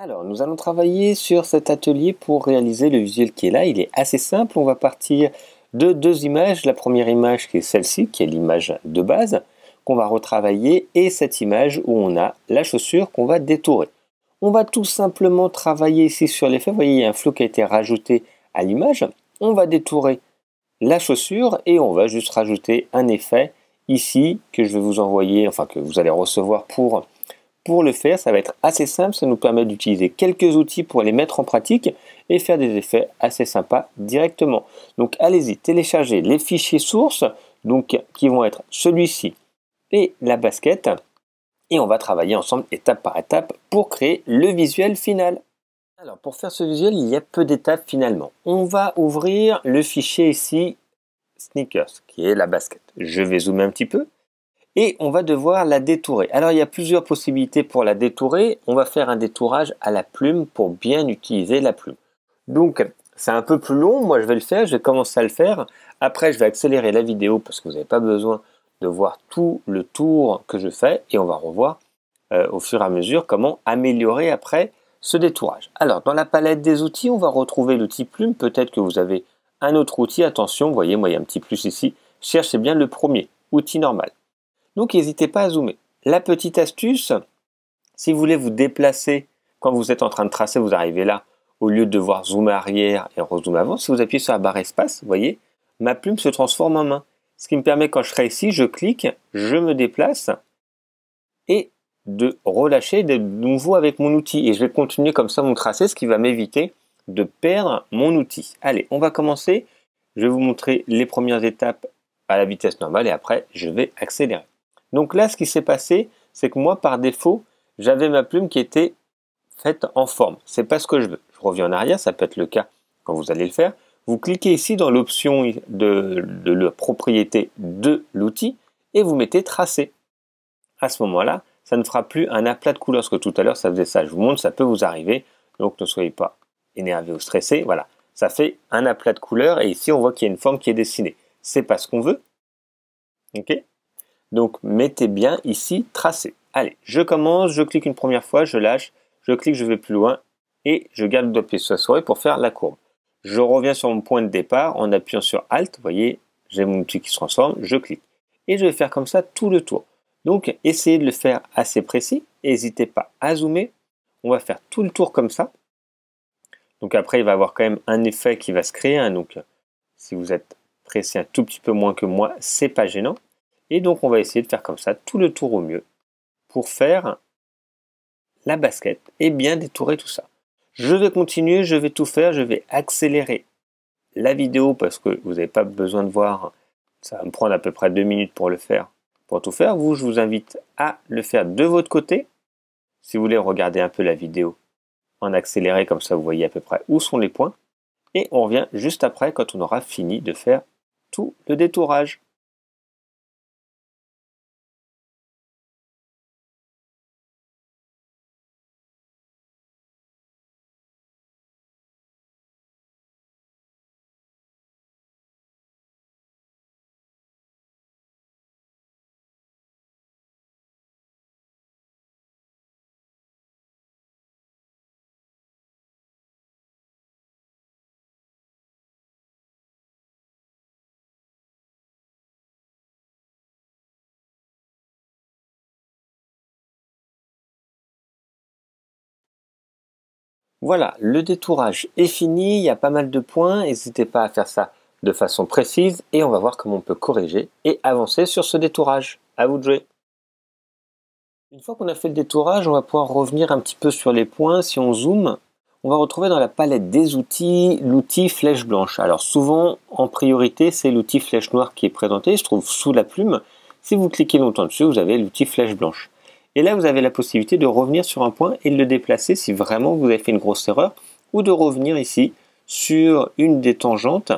Alors, nous allons travailler sur cet atelier pour réaliser le visuel qui est là. Il est assez simple. On va partir de deux images. La première image qui est celle-ci, qui est l'image de base, qu'on va retravailler, et cette image où on a la chaussure qu'on va détourer. On va tout simplement travailler ici sur l'effet. Vous voyez, il y a un flot qui a été rajouté à l'image. On va détourer la chaussure et on va juste rajouter un effet ici que je vais vous envoyer, enfin que vous allez recevoir pour le faire. Ça va être assez simple, ça nous permet d'utiliser quelques outils pour les mettre en pratique et faire des effets assez sympas directement. Donc allez-y, téléchargez les fichiers sources, donc qui vont être celui-ci et la basket, et on va travailler ensemble étape par étape pour créer le visuel final. Alors pour faire ce visuel, il y a peu d'étapes finalement. On va ouvrir le fichier ici, sneakers, qui est la basket. Je vais zoomer un petit peu. Et on va devoir la détourer. Alors il y a plusieurs possibilités pour la détourer. On va faire un détourage à la plume pour bien utiliser la plume. Donc c'est un peu plus long, moi je vais le faire, je vais commencer à le faire. Après je vais accélérer la vidéo parce que vous n'avez pas besoin de voir tout le tour que je fais. Et on va revoir au fur et à mesure comment améliorer après ce détourage. Alors dans la palette des outils, on va retrouver l'outil plume. Peut-être que vous avez un autre outil. Attention, vous voyez, moi il y a un petit plus ici. Cherchez bien le premier, outil normal. Donc n'hésitez pas à zoomer. La petite astuce, si vous voulez vous déplacer quand vous êtes en train de tracer, vous arrivez là, au lieu de devoir zoomer arrière et rezoomer avant, si vous appuyez sur la barre espace, vous voyez, ma plume se transforme en main. Ce qui me permet, quand je serai ici, je clique, je me déplace et de relâcher de nouveau avec mon outil. Et je vais continuer comme ça mon tracé, ce qui va m'éviter de perdre mon outil. Allez, on va commencer. Je vais vous montrer les premières étapes à la vitesse normale et après, je vais accélérer. Donc là, ce qui s'est passé, c'est que moi, par défaut, j'avais ma plume qui était faite en forme. C'est pas ce que je veux. Je reviens en arrière, ça peut être le cas quand vous allez le faire. Vous cliquez ici dans l'option de la propriété de l'outil et vous mettez tracer. À ce moment-là, ça ne fera plus un aplat de couleurs, parce que tout à l'heure, ça faisait ça. Je vous montre, ça peut vous arriver. Donc ne soyez pas énervé ou stressé. Voilà, ça fait un aplat de couleurs et ici, on voit qu'il y a une forme qui est dessinée. C'est pas ce qu'on veut. Ok ? Donc mettez bien ici tracer. Allez, je commence, je clique une première fois, je lâche, je clique, je vais plus loin et je garde le doigt appuyé sur la souris pour faire la courbe. Je reviens sur mon point de départ en appuyant sur Alt, vous voyez, j'ai mon outil qui se transforme, je clique. Et je vais faire comme ça tout le tour. Donc essayez de le faire assez précis, n'hésitez pas à zoomer, on va faire tout le tour comme ça. Donc après il va y avoir quand même un effet qui va se créer, hein. Donc si vous êtes pressé un tout petit peu moins que moi, c'est pas gênant. Et donc, on va essayer de faire comme ça, tout le tour au mieux, pour faire la basket et bien détourer tout ça. Je vais continuer, je vais tout faire, je vais accélérer la vidéo parce que vous n'avez pas besoin de voir, ça va me prendre à peu près 2 minutes pour le faire, pour tout faire. Vous, je vous invite à le faire de votre côté. Si vous voulez regarder un peu la vidéo en accéléré, comme ça vous voyez à peu près où sont les points. Et on revient juste après quand on aura fini de faire tout le détourage. Voilà, le détourage est fini, il y a pas mal de points, n'hésitez pas à faire ça de façon précise et on va voir comment on peut corriger et avancer sur ce détourage. À vous de jouer. Une fois qu'on a fait le détourage, on va pouvoir revenir un petit peu sur les points. Si on zoome, on va retrouver dans la palette des outils l'outil flèche blanche. Alors souvent, en priorité, c'est l'outil flèche noire qui est présenté, il se trouve sous la plume. Si vous cliquez longtemps dessus, vous avez l'outil flèche blanche. Et là, vous avez la possibilité de revenir sur un point et de le déplacer si vraiment vous avez fait une grosse erreur, ou de revenir ici sur une des tangentes,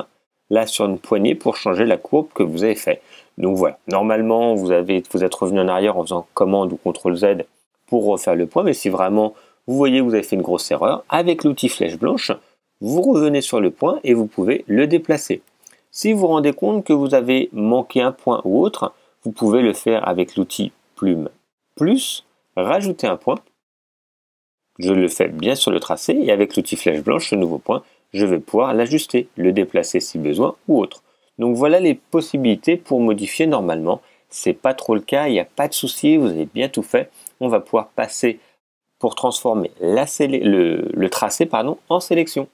là sur une poignée, pour changer la courbe que vous avez fait. Donc voilà, normalement, vous êtes revenu en arrière en faisant commande ou CTRL Z pour refaire le point, mais si vraiment vous voyez que vous avez fait une grosse erreur, avec l'outil flèche blanche, vous revenez sur le point et vous pouvez le déplacer. Si vous vous rendez compte que vous avez manqué un point ou autre, vous pouvez le faire avec l'outil plume plus, rajouter un point, je le fais bien sur le tracé et avec l'outil flèche blanche, ce nouveau point, je vais pouvoir l'ajuster, le déplacer si besoin ou autre. Donc voilà les possibilités pour modifier normalement. C'est pas trop le cas, il n'y a pas de souci, vous avez bien tout fait. On va pouvoir passer pour transformer le tracé en sélection.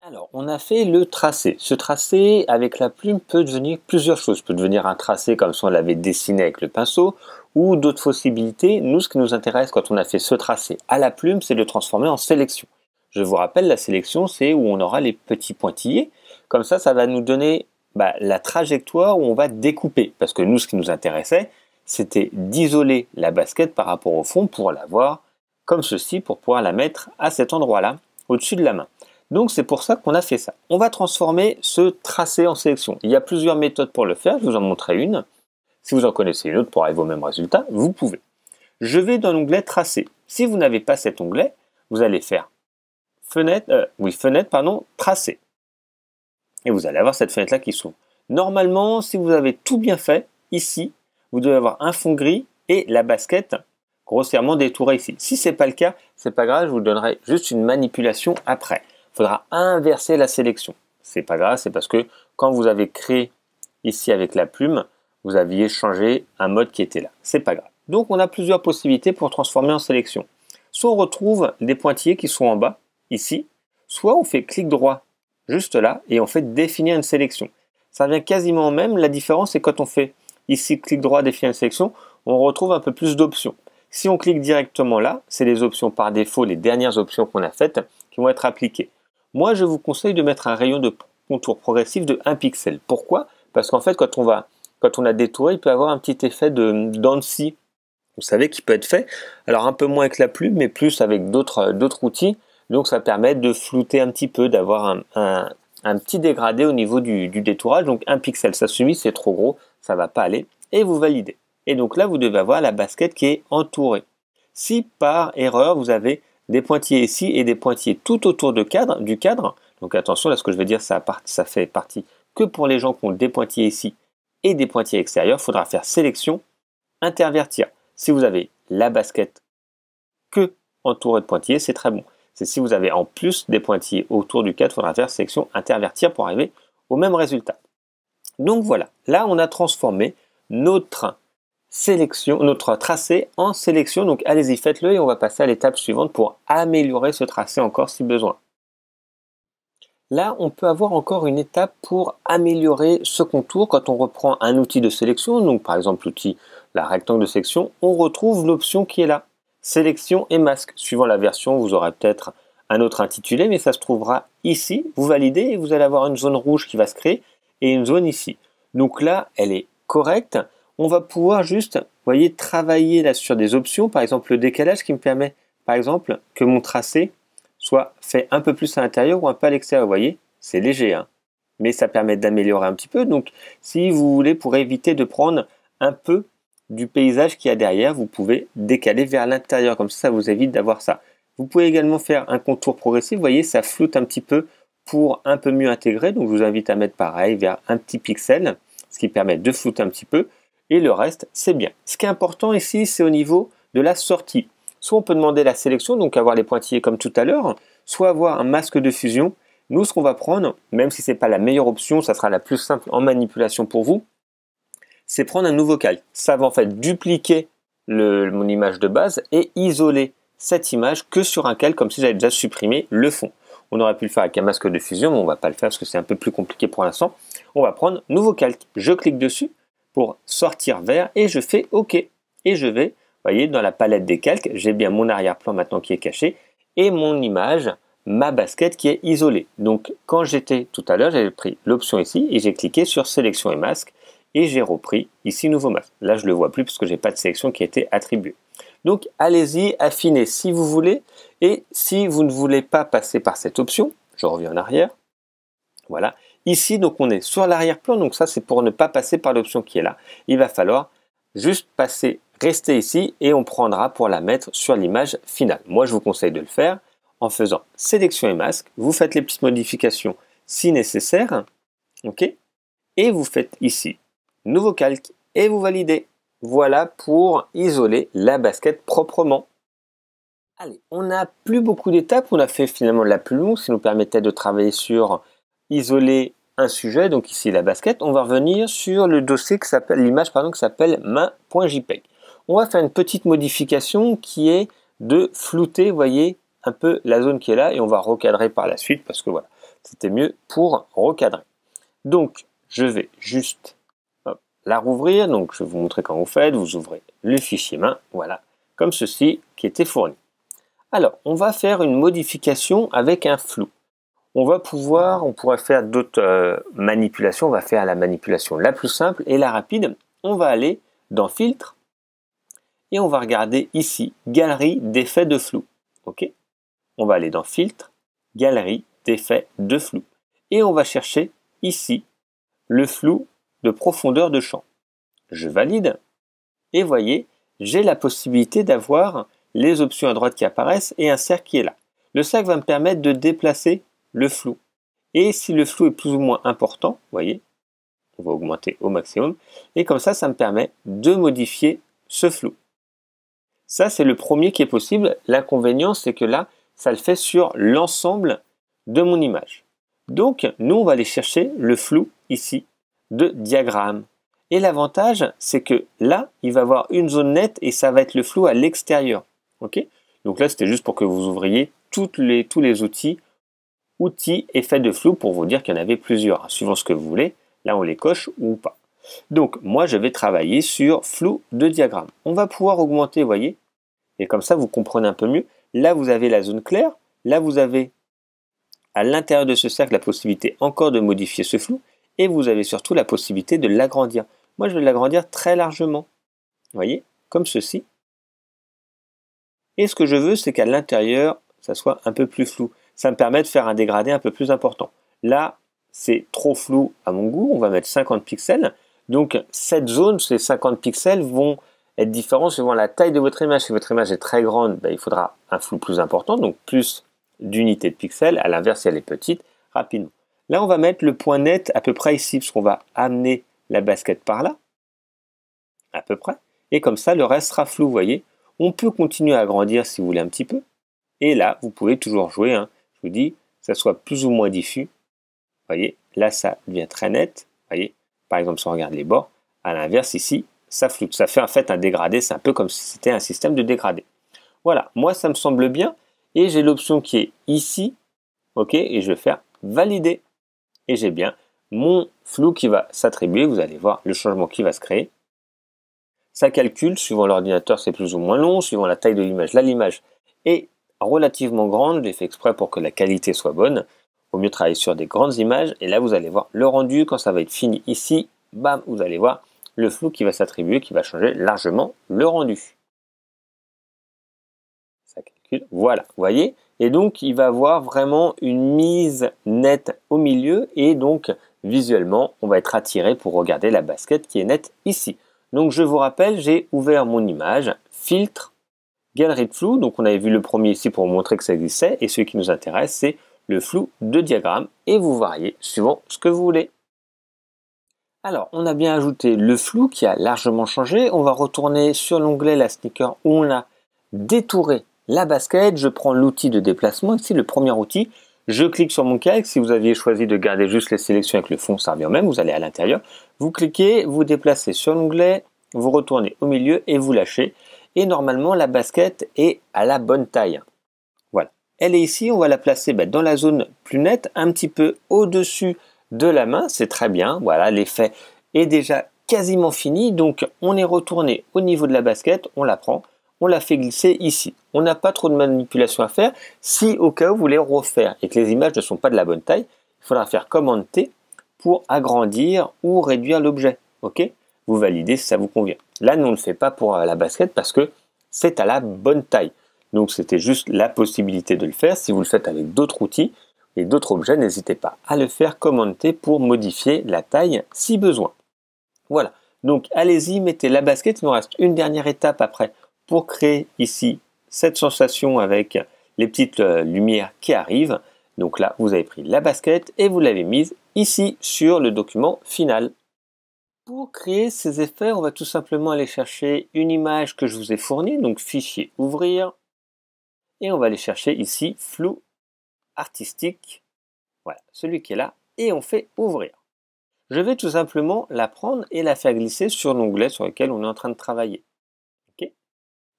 Alors, on a fait le tracé. Ce tracé, avec la plume, peut devenir plusieurs choses. Peut devenir un tracé comme si on l'avait dessiné avec le pinceau, ou d'autres possibilités. Nous, ce qui nous intéresse quand on a fait ce tracé à la plume, c'est de le transformer en sélection. Je vous rappelle, la sélection, c'est où on aura les petits pointillés. Comme ça va nous donner la trajectoire où on va découper. Parce que nous, ce qui nous intéressait, c'était d'isoler la basket par rapport au fond pour la voir comme ceci, pour pouvoir la mettre à cet endroit-là, au-dessus de la main. Donc c'est pour ça qu'on a fait ça. On va transformer ce tracé en sélection. Il y a plusieurs méthodes pour le faire, je vous en montrerai une. Si vous en connaissez une autre pour arriver au même résultat, vous pouvez. Je vais dans l'onglet tracé. Si vous n'avez pas cet onglet, vous allez faire fenêtre, tracé. Et vous allez avoir cette fenêtre-là qui s'ouvre. Normalement, si vous avez tout bien fait, ici, vous devez avoir un fond gris et la basket grossièrement détourée ici. Si ce n'est pas le cas, c'est pas grave, je vous donnerai juste une manipulation après. Il faudra inverser la sélection. C'est pas grave, c'est parce que quand vous avez créé ici avec la plume, vous aviez changé un mode qui était là. C'est pas grave. Donc on a plusieurs possibilités pour transformer en sélection. Soit on retrouve des pointillés qui sont en bas, ici, soit on fait clic droit juste là et on fait définir une sélection. Ça revient quasiment au même. La différence, c'est quand on fait ici clic droit, définir une sélection, on retrouve un peu plus d'options. Si on clique directement là, c'est les options par défaut, les dernières options qu'on a faites qui vont être appliquées. Moi, je vous conseille de mettre un rayon de contour progressif de 1 pixel. Pourquoi? Parce qu'en fait, quand on a détouré, il peut y avoir un petit effet de dents de scie. Vous savez, qui peut être fait. Alors, un peu moins avec la plume, mais plus avec d'autres outils. Donc, ça permet de flouter un petit peu, d'avoir un petit dégradé au niveau du détourage. Donc, 1 pixel, ça suffit, c'est trop gros, ça va pas aller. Et vous validez. Et donc là, vous devez avoir la basket qui est entourée. Si par erreur, vous avez des pointillés ici et des pointillés tout autour du cadre, donc attention, là ce que je vais dire, ça fait partie que pour les gens qui ont des pointillés ici et des pointillés extérieurs, il faudra faire sélection, intervertir. Si vous avez la basket que entourée de pointillés, c'est très bon. C'est si vous avez en plus des pointillés autour du cadre, il faudra faire sélection, intervertir pour arriver au même résultat. Donc voilà, là on a transformé notre tracé en sélection. Donc allez-y, faites-le et on va passer à l'étape suivante pour améliorer ce tracé encore si besoin. Là, on peut avoir encore une étape pour améliorer ce contour. Quand on reprend un outil de sélection, donc par exemple la rectangle de sélection, on retrouve l'option qui est là, sélection et masque. Suivant la version, vous aurez peut-être un autre intitulé, mais ça se trouvera ici. Vous validez et vous allez avoir une zone rouge qui va se créer et une zone ici. Donc là, elle est correcte. On va pouvoir juste, travailler là sur des options, par exemple le décalage qui me permet, par exemple, que mon tracé soit fait un peu plus à l'intérieur ou un peu à l'extérieur. Vous voyez, c'est léger, hein, mais ça permet d'améliorer un petit peu. Donc, si vous voulez, pour éviter de prendre un peu du paysage qu'il y a derrière, vous pouvez décaler vers l'intérieur, comme ça vous évite d'avoir ça. Vous pouvez également faire un contour progressif, vous voyez, ça floute un petit peu pour un peu mieux intégrer. Donc, je vous invite à mettre pareil vers un petit pixel, ce qui permet de flouter un petit peu. Et le reste, c'est bien. Ce qui est important ici, c'est au niveau de la sortie. Soit on peut demander la sélection, donc avoir les pointillés comme tout à l'heure, soit avoir un masque de fusion. Nous, ce qu'on va prendre, même si ce n'est pas la meilleure option, ça sera la plus simple en manipulation pour vous, c'est prendre un nouveau calque. Ça va en fait dupliquer mon image de base et isoler cette image que sur un calque, comme si j'avais déjà supprimé le fond. On aurait pu le faire avec un masque de fusion, mais on ne va pas le faire parce que c'est un peu plus compliqué pour l'instant. On va prendre nouveau calque. Je clique dessus pour sortir vers et je fais OK. Et je vais, vous voyez, dans la palette des calques, j'ai bien mon arrière-plan maintenant qui est caché et mon image, ma basket qui est isolée. Donc quand j'étais tout à l'heure, j'avais pris l'option ici et j'ai cliqué sur sélection et masque et j'ai repris ici nouveau masque. Là, je ne le vois plus parce que je n'ai pas de sélection qui a été attribuée. Donc allez-y, affinez si vous voulez et si vous ne voulez pas passer par cette option, je reviens en arrière. Voilà. Ici, donc on est sur l'arrière-plan, donc ça c'est pour ne pas passer par l'option qui est là. Il va falloir juste rester ici et on prendra pour la mettre sur l'image finale. Moi, je vous conseille de le faire en faisant sélection et masque. Vous faites les petites modifications si nécessaire, ok, et vous faites ici nouveau calque et vous validez. Voilà pour isoler la basket proprement. Allez, on n'a plus beaucoup d'étapes, on a fait finalement la plus longue, ça nous permettait de travailler sur isoler un sujet, donc ici la basket. On va revenir sur le dossier qui s'appelle, l'image pardon, qui s'appelle main.jpg. On va faire une petite modification qui est de flouter, vous voyez, un peu la zone qui est là, et on va recadrer par la suite parce que voilà, c'était mieux pour recadrer. Donc, je vais juste la rouvrir, donc je vais vous montrer comment vous faites, vous ouvrez le fichier main, voilà, comme ceci qui était fourni. Alors, on va faire une modification avec un flou. On pourrait faire d'autres manipulations. On va faire la manipulation la plus simple et la rapide. On va aller dans Filtre et on va regarder ici Galerie d'effets de flou. Ok. On va aller dans Filtre, Galerie d'effets de flou et on va chercher ici le flou de profondeur de champ. Je valide et voyez, j'ai la possibilité d'avoir les options à droite qui apparaissent et un cercle qui est là. Le cercle va me permettre de déplacer le flou. Et si le flou est plus ou moins important, vous voyez, on va augmenter au maximum. Et comme ça me permet de modifier ce flou. Ça, c'est le premier qui est possible. L'inconvénient, c'est que là, ça le fait sur l'ensemble de mon image. Donc, nous, on va aller chercher le flou ici de diagramme. Et l'avantage, c'est que là, il va y avoir une zone nette et ça va être le flou à l'extérieur. Ok. Donc là, c'était juste pour que vous ouvriez tous les outils effets de flou pour vous dire qu'il y en avait plusieurs, suivant ce que vous voulez. Là, on les coche ou pas. Donc, moi, je vais travailler sur flou de diagramme. On va pouvoir augmenter, vous voyez, et comme ça, vous comprenez un peu mieux. Là, vous avez la zone claire. Là, vous avez à l'intérieur de ce cercle la possibilité encore de modifier ce flou. Et vous avez surtout la possibilité de l'agrandir. Moi, je vais l'agrandir très largement. Vous voyez, comme ceci. Et ce que je veux, c'est qu'à l'intérieur, ça soit un peu plus flou. Ça me permet de faire un dégradé un peu plus important. Là, c'est trop flou à mon goût. On va mettre 50 pixels. Donc, cette zone, ces 50 pixels vont être différents suivant la taille de votre image. Si votre image est très grande, il faudra un flou plus important, donc plus d'unités de pixels. À l'inverse, si elle est petite, rapidement. Là, on va mettre le point net à peu près ici, parce qu'on va amener la basket par là, à peu près. Et comme ça, le reste sera flou, vous voyez. On peut continuer à agrandir si vous voulez un petit peu. Et là, vous pouvez toujours jouer. Je vous dis, ça soit plus ou moins diffus. Vous voyez, là, ça devient très net. Vous voyez, par exemple, si on regarde les bords, à l'inverse, ici, ça floute. Ça fait en fait un dégradé. C'est un peu comme si c'était un système de dégradé. Voilà, moi, ça me semble bien. Et j'ai l'option qui est ici. OK, et je vais faire valider. Et j'ai bien mon flou qui va s'attribuer. Vous allez voir le changement qui va se créer. Ça calcule, suivant l'ordinateur, c'est plus ou moins long, suivant la taille de l'image. Là, l'image est relativement grande, je l'ai fait exprès pour que la qualité soit bonne. Il vaut mieux travailler sur des grandes images. Et là, vous allez voir le rendu, quand ça va être fini ici, bam, vous allez voir le flou qui va s'attribuer, qui va changer largement le rendu. Ça calcule, voilà, vous voyez. Et donc, il va avoir vraiment une mise nette au milieu. Et donc, visuellement, on va être attiré pour regarder la basket qui est nette ici. Donc, je vous rappelle, j'ai ouvert mon image, filtre, galerie de flou. Donc, on avait vu le premier ici pour vous montrer que ça existait. Et celui qui nous intéresse, c'est le flou de diagramme. Et vous variez suivant ce que vous voulez. Alors, on a bien ajouté le flou qui a largement changé. On va retourner sur l'onglet la sneaker où on a détouré la basket. Je prends l'outil de déplacement. Ici, le premier outil. Je clique sur mon calque. Si vous aviez choisi de garder juste les sélections avec le fond, ça revient même. Vous allez à l'intérieur. Vous cliquez, vous déplacez sur l'onglet, vous retournez au milieu et vous lâchez. Et normalement, la basket est à la bonne taille. Voilà. Elle est ici. On va la placer dans la zone plus nette, un petit peu au-dessus de la main. C'est très bien. Voilà, l'effet est déjà quasiment fini. Donc, on est retourné au niveau de la basket. On la prend. On la fait glisser ici. On n'a pas trop de manipulation à faire. Si au cas où vous voulez refaire et que les images ne sont pas de la bonne taille, il faudra faire commande T pour agrandir ou réduire l'objet. Ok? Vous validez si ça vous convient. Là, nous on ne le fait pas pour la basket parce que c'est à la bonne taille. Donc, c'était juste la possibilité de le faire. Si vous le faites avec d'autres outils et d'autres objets, n'hésitez pas à le faire commande T pour modifier la taille si besoin. Voilà. Donc, allez-y, mettez la basket. Il nous reste une dernière étape après pour créer ici cette sensation avec les petites lumières qui arrivent. Donc là, vous avez pris la basket et vous l'avez mise ici sur le document final. Pour créer ces effets, on va tout simplement aller chercher une image que je vous ai fournie, donc fichier ouvrir. Et on va aller chercher ici flou artistique. Voilà, celui qui est là. Et on fait ouvrir. Je vais tout simplement la prendre et la faire glisser sur l'onglet sur lequel on est en train de travailler. Ok,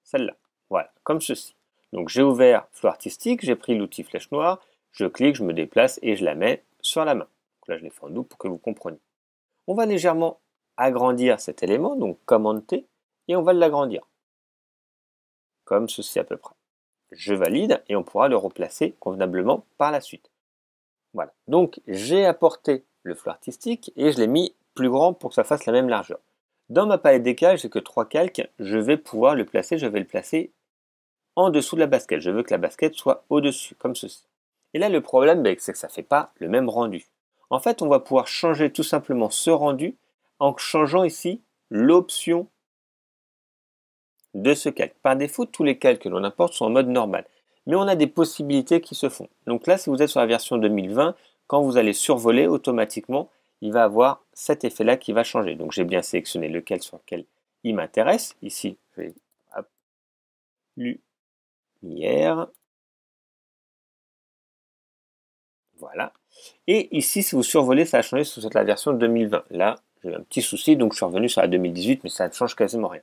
celle-là. Voilà, comme ceci. Donc j'ai ouvert flou artistique, j'ai pris l'outil flèche noire, je clique, je me déplace et je la mets sur la main. Donc là je l'ai fait en double pour que vous compreniez. On va légèrement agrandir cet élément, donc commande T, et on va l'agrandir. Comme ceci à peu près. Je valide et on pourra le replacer convenablement par la suite. Voilà, donc j'ai apporté le flou artistique et je l'ai mis plus grand pour que ça fasse la même largeur. Dans ma palette des calques, j'ai que 3 calques, je vais pouvoir le placer, je vais le placer en dessous de la basket. Je veux que la basket soit au-dessus, comme ceci. Et là, le problème, c'est que ça ne fait pas le même rendu. En fait, on va pouvoir changer tout simplement ce rendu en changeant ici l'option de ce calque. Par défaut, tous les calques que l'on importe sont en mode normal. Mais on a des possibilités qui se font. Donc là, si vous êtes sur la version 2020, quand vous allez survoler, automatiquement, il va avoir cet effet-là qui va changer. Donc j'ai bien sélectionné lequel sur lequel il m'intéresse. Ici, je vais lumière. Voilà. Et ici, si vous survolez, ça a changé sur la version 2020. Là, j'ai eu un petit souci, donc je suis revenu sur la 2018, mais ça ne change quasiment rien.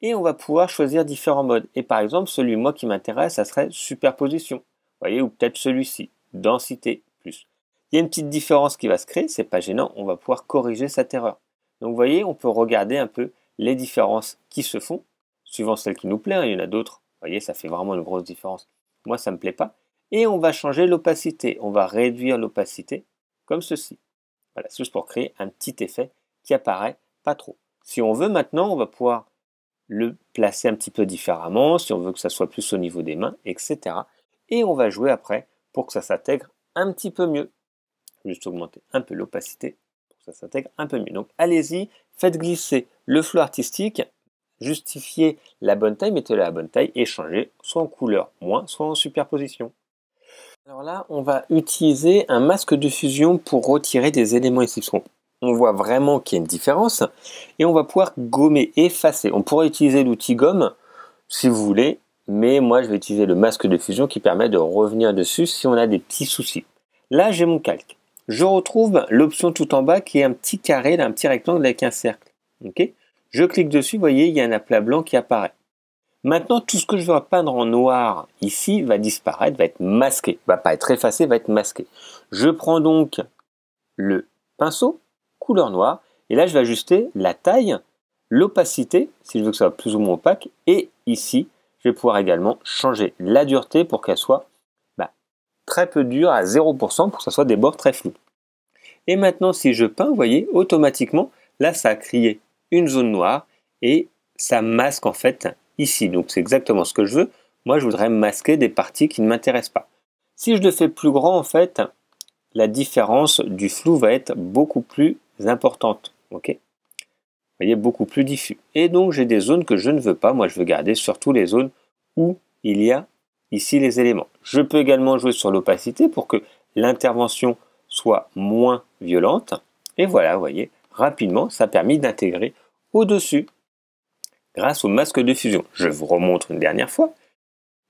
Et on va pouvoir choisir différents modes. Et par exemple, celui moi qui m'intéresse, ça serait superposition. Vous voyez, ou peut-être celui-ci, densité plus. Il y a une petite différence qui va se créer, c'est pas gênant, on va pouvoir corriger cette erreur. Donc vous voyez, on peut regarder un peu les différences qui se font, suivant celle qui nous plaît, hein, il y en a d'autres. Vous voyez, ça fait vraiment une grosse différence. Moi, ça ne me plaît pas. Et on va changer l'opacité, on va réduire l'opacité, comme ceci. Voilà, c'est juste pour créer un petit effet qui apparaît pas trop. Si on veut maintenant, on va pouvoir le placer un petit peu différemment, si on veut que ça soit plus au niveau des mains, etc. Et on va jouer après pour que ça s'intègre un petit peu mieux. Juste augmenter un peu l'opacité pour que ça s'intègre un peu mieux. Donc allez-y, faites glisser le flou artistique, justifiez la bonne taille, mettez-le à la bonne taille et changez soit en couleur moins, soit en superposition. Alors là, on va utiliser un masque de fusion pour retirer des éléments ici. On voit vraiment qu'il y a une différence et on va pouvoir gommer, effacer. On pourrait utiliser l'outil gomme si vous voulez, mais moi je vais utiliser le masque de fusion qui permet de revenir dessus si on a des petits soucis. Là, j'ai mon calque. Je retrouve l'option tout en bas qui est un petit carré, là, un petit rectangle avec un cercle. Okay, je clique dessus, vous voyez, il y a un aplat blanc qui apparaît. Maintenant, tout ce que je vais peindre en noir ici va disparaître, va être masqué. Va pas être effacé, va être masqué. Je prends donc le pinceau, couleur noire, et là je vais ajuster la taille, l'opacité, si je veux que ça soit plus ou moins opaque, et ici, je vais pouvoir également changer la dureté pour qu'elle soit très peu dure à 0% pour que ça soit des bords très flous. Et maintenant, si je peins, vous voyez, automatiquement, là ça a créé une zone noire et ça masque en fait ici. Donc c'est exactement ce que je veux. Moi, je voudrais masquer des parties qui ne m'intéressent pas. Si je le fais plus grand, en fait, la différence du flou va être beaucoup plus importante. Ok, vous voyez, beaucoup plus diffus. Et donc, j'ai des zones que je ne veux pas. Moi, je veux garder surtout les zones où il y a ici les éléments. Je peux également jouer sur l'opacité pour que l'intervention soit moins violente. Et voilà, vous voyez, rapidement, ça a permis d'intégrer au-dessus grâce au masque de fusion. Je vous remontre une dernière fois.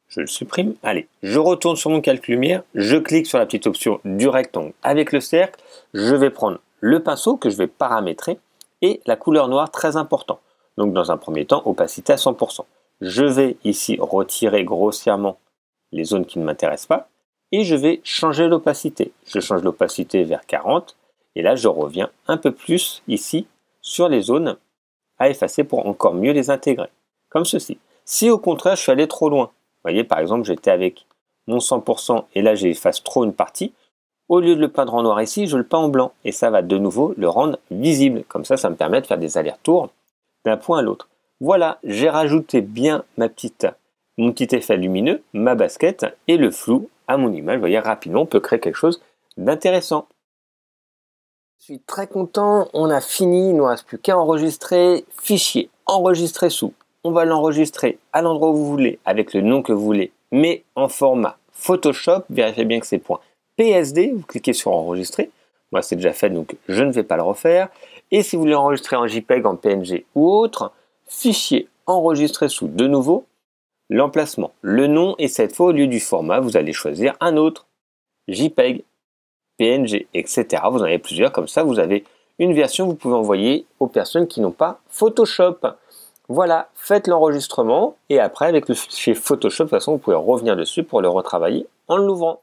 Je le supprime. Allez, je retourne sur mon calque lumière. Je clique sur la petite option du rectangle avec le cercle. Je vais prendre le pinceau que je vais paramétrer et la couleur noire très important. Donc dans un premier temps, opacité à 100%. Je vais ici retirer grossièrement les zones qui ne m'intéressent pas et je vais changer l'opacité. Je change l'opacité vers 40 et là je reviens un peu plus ici sur les zones à effacer pour encore mieux les intégrer. Comme ceci. Si au contraire je suis allé trop loin, vous voyez par exemple j'étais avec mon 100% et là j'efface trop une partie, au lieu de le peindre en noir ici, je le peins en blanc et ça va de nouveau le rendre visible. Comme ça me permet de faire des allers-retours d'un point à l'autre. Voilà, j'ai rajouté bien mon petit effet lumineux, ma basket et le flou à mon image. Vous voyez, rapidement, on peut créer quelque chose d'intéressant. Je suis très content, on a fini, il ne nous reste plus qu'à enregistrer. Fichier, enregistrer sous. On va l'enregistrer à l'endroit où vous voulez, avec le nom que vous voulez, mais en format Photoshop. Vérifiez bien que c'est .psd, vous cliquez sur enregistrer. Moi, c'est déjà fait, donc je ne vais pas le refaire. Et si vous voulez enregistrer en JPEG, en PNG ou autre, fichier enregistrer sous de nouveau. l'emplacement, le nom et cette fois au lieu du format, vous allez choisir un autre. JPEG, PNG, etc. Vous en avez plusieurs, comme ça vous avez une version que vous pouvez envoyer aux personnes qui n'ont pas Photoshop. Voilà, faites l'enregistrement et après avec le fichier Photoshop, de toute façon vous pouvez revenir dessus pour le retravailler en l'ouvrant.